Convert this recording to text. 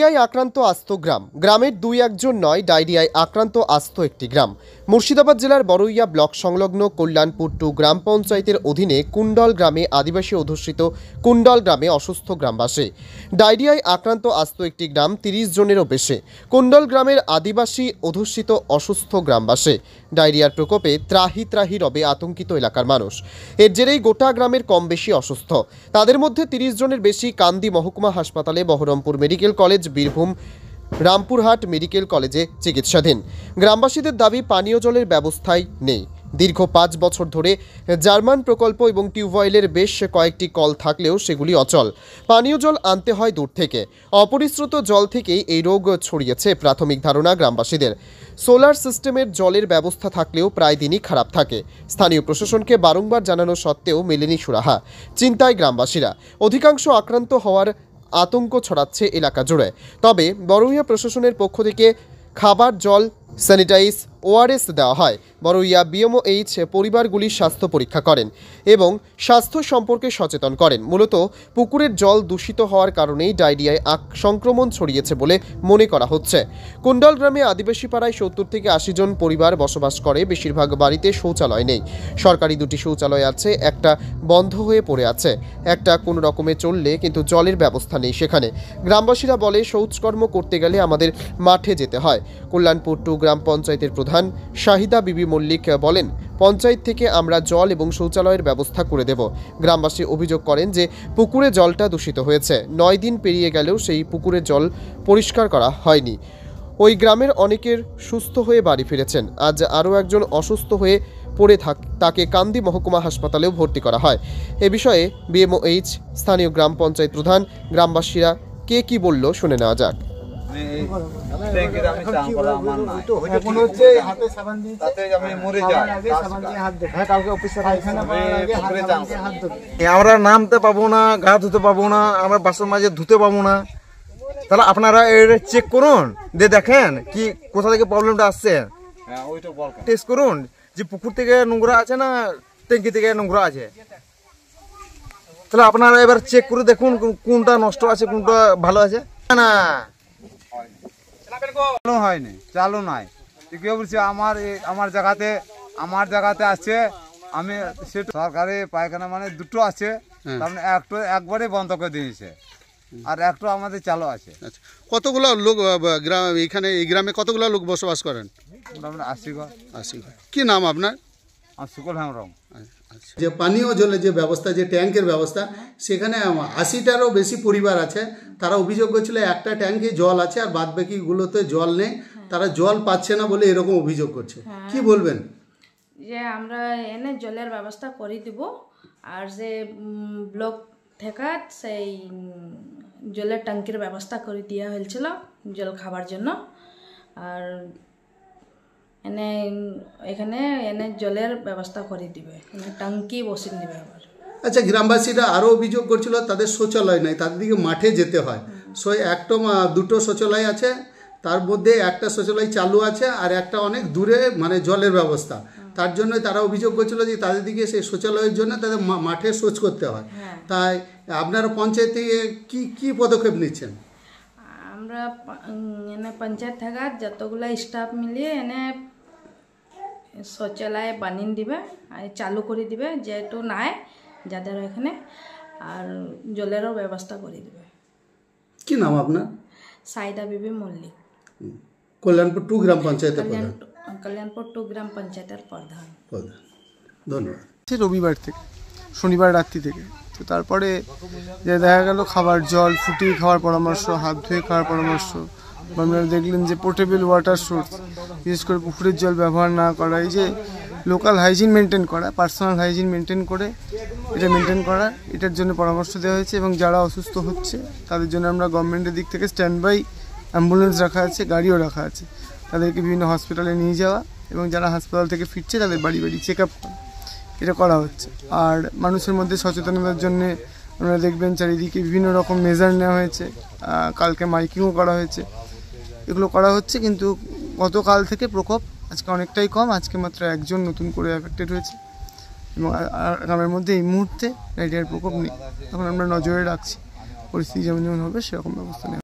ডায়রিয়ায় আক্রান্ত আস্ত গ্রাম। গ্রামের দুই একজন নয়, ডায়রিয়ায় আক্রান্ত আস্ত একটি গ্রাম। মুর্শিদাবাদ জেলার বড়ইয়া ব্লক সংলগ্ন কল্যাণপুর 2 গ্রাম পঞ্চায়েতের অধীনে কুণ্ডল গ্রামে আদিবাসী অধ্যুষিত কুণ্ডল গ্রামে অসুস্থ গ্রামবাসী। ডায়রিয়ায় আক্রান্ত আস্ত একটি গ্রাম, 30 জনেরও বেশি। কুণ্ডল গ্রামের আদিবাসী অধ্যুষিত অসুস্থ গ্রামবাসী। ডায়রিয়ার প্রকোপে ত্রাহি ত্রাহি রবে আতঙ্কিত এলাকার মানুষ। এর জেরেই গোটা গ্রামের কম বেশি অসুস্থ। তাদের মধ্যে 30 জনের বেশি কান্দি মহকুমা হাসপাতালে, Baharampur medical college, Birbhum Rampurhat medical কলেজে চিকিৎসাধীন। গ্রামবাসীদের দাবি, পানীয় জলের ব্যবস্থাই নেই। দীর্ঘ 5 বছর ধরে জার্মান প্রকল্প এবং টিউবওয়েলের বেশ কয়েকটি কল থাকলেও সেগুলি অচল। পানীয় জল আনতে হয় দূর থেকে। অপরিশ্রুত জল থেকেই এই রোগ ছড়িয়েছে প্রাথমিক ধারণা গ্রামবাসীদের। সোলার সিস্টেমের জলের ব্যবস্থা থাকলেও প্রায় দিনই খারাপ থাকে। স্থানীয় প্রশাসনকে বারংবার জানানো সত্ত্বেও মেলেনি সুরাহা। চিন্তায় গ্রামবাসীরা। অধিকাংশ আক্রান্ত হওয়ার আতঙ্ক ছড়াচ্ছে এলাকা জুড়ে। তবে বড়ইয়া প্রশাসনের পক্ষ থেকে খাবার জল, স্যানিটাইজ, ওআরএস দেওয়া হয়। বড়ইয়া বিএমওএইচ পরিবারগুলির স্বাস্থ্য পরীক্ষা করেন এবং স্বাস্থ্য সম্পর্কে সচেতন করেন। মূলত পুকুরের জল দূষিত হওয়ার কারণেই ডায়রিয়ায় সংক্রমণ ছড়িয়েছে বলে মনে করা হচ্ছে। কুণ্ডল গ্রামে আদিবাসী পাড়ায় 70 থেকে 80 জন পরিবার বসবাস করে। বেশিরভাগ বাড়িতে শৌচালয় নেই। সরকারি 2টি শৌচালয় আছে, একটা বন্ধ হয়ে পড়ে আছে, একটা কোনো রকমে চললে, কিন্তু জলের ব্যবস্থা নেই সেখানে। গ্রামবাসীরা বলে, শৌচকর্ম করতে গেলে আমাদের মাঠে যেতে হয়। কল্যাণপুর 2 গ্রাম পঞ্চায়েতের প্রধান শাহিদা বিবি মল্লিক বলেন, পঞ্চায়েত থেকে আমরা জল এবং শৌচালয়ের ব্যবস্থা করে দেব। গ্রামবাসী অভিযোগ করেন যে পুকুরে জলটা দূষিত হয়েছে। 9 দিন পেরিয়ে গেলেও সেই পুকুরের জল পরিষ্কার করা হয়নি। ওই গ্রামের অনেকের সুস্থ হয়ে বাড়ি ফিরেছেন। আজ আরও একজন অসুস্থ হয়ে পড়ে তাকে কান্দি মহকুমা হাসপাতালেও ভর্তি করা হয়। এ বিষয়ে বিএমওএইচ, স্থানীয় গ্রাম পঞ্চায়েত প্রধান, গ্রামবাসীরা কে কি বলল শুনে নেওয়া যাক। আমরা নামতে পাবো না, গা ধুতে পাবো না, আমরা বাসন মাঝে ধুতে পাবো না। তাহলে আপনারা চেক করুন, দিয়ে দেখেন কি কোথা থেকে প্রবলেমটা আসছে। টেস্ট করুন যে পুকুর থেকে নোংরা আছে না ট্যাঙ্কি থেকে নোংরা আছে। তাহলে আপনারা এবার চেক করে দেখুন কোনটা নষ্ট আছে, কোনটা ভালো আছে। না চালু হয়নি, চালু নাই। কেউ বলছে আমার জায়গাতে আছে। আমি সেটা সরকারি পায়খানা মানে 2টো আছে, তার মানে একবারে বন্ধ করে দিয়েছে, আর একটা আমাদের চালু আছে। কতগুলো লোক এখানে এই গ্রামে কতগুলো লোক বসবাস করেন? মোটামুটি 80 ঘর। কি নাম আপনার? সুকল হেমরম। যে পানীয় জলের যে ব্যবস্থা, যে ট্যাঙ্কের ব্যবস্থা, সেখানে 80টারও বেশি পরিবার আছে। তারা অভিযোগ করছিল একটা ট্যাঙ্কে জল আছে আর বাদবাকিগুলোতে জল নেই, তারা জল পাচ্ছে না বলে এরকম অভিযোগ করছে। কি বলবেন? যে আমরা এনে জলের ব্যবস্থা করে দিব, আর যে ব্লক থেকে সেই জলের ট্যাঙ্কির ব্যবস্থা করে দেওয়া হয়েছিল জল খাবার জন্য। আর এখানে জলের ব্যবস্থা করে দিবে, ট্যাঙ্কি বসিয়ে দিবে আবার। আচ্ছা, গ্রামবাসীরা আরও অভিযোগ করছিল তাদের শৌচালয় নাই, তাদের দিকে মাঠে যেতে হয়। একটা 2টো শৌচালয় আছে, তার মধ্যে একটা শৌচালয় চালু আছে আর একটা অনেক দূরে, মানে জলের ব্যবস্থা। তার জন্য তারা অভিযোগ করছিল যে তাদের দিকে সেই শৌচালয়ের জন্য তাদের মাঠে শৌচ করতে হয়। তাই আপনারা পঞ্চায়েত থেকে কি পদক্ষেপ নিচ্ছেন? আমরা পঞ্চায়েত থেকে যতগুলো স্টাফ মিলিয়ে শৌচালয় বানিয়ে দিবে আর চালু করে দিবে, যেহেতু নাই যাদের এখানে, আর জলেরও ব্যবস্থা করে দিবে। কি নাম আপনার? শাহিদা বিবি মল্লিক, কল্যাণপুর 2 গ্রাম পঞ্চায়েতের প্রধান। কল্যাণপুর 2 গ্রাম পঞ্চায়েতের প্রধান। ধন্যবাদ। রবিবার থেকে, শনিবার রাত্রি থেকে, তো তারপরে যে দেখা গেল খাবার জল ফুটিয়ে খাওয়ার পরামর্শ, হাত ধুয়ে খাওয়ার পরামর্শ, আপনারা দেখলেন যে পোর্টেবল ওয়াটার সোর্স, বিশেষ করে পুকুরের জল ব্যবহার না করা, এই যে লোকাল হাইজিন মেনটেন করা, পার্সোনাল হাইজিন মেনটেন করে এটার জন্য পরামর্শ দেওয়া হয়েছে। এবং যারা অসুস্থ হচ্ছে তাদের জন্য আমরা গভর্নমেন্টের দিক থেকে স্ট্যান্ড বাই অ্যাম্বুলেন্স রাখা আছে, গাড়িও রাখা আছে, তাদেরকে বিভিন্ন হসপিটালে নিয়ে যাওয়া এবং যারা হাসপাতাল থেকে ফিরছে তাদের বাড়ি চেক আপ করা, এটা করা হচ্ছে। আর মানুষের মধ্যে সচেতনতার জন্যে আপনারা দেখবেন চারিদিকে বিভিন্ন রকম মেজার নেওয়া হয়েছে, কালকে মাইকিংও করা হয়েছে, এগুলো করা হচ্ছে। কিন্তু গতকাল থেকে প্রকোপ আজকে অনেকটাই কম। আজকে মাত্র 1 জন নতুন করে অ্যাফেক্টেড হয়েছে এবং গ্রামের মধ্যে এই মুহূর্তে ডায়রিয়ার প্রকোপ নেই। এখন আমরা নজরে রাখছি, পরিস্থিতি যেমন হবে সেরকম ব্যবস্থা নেওয়া।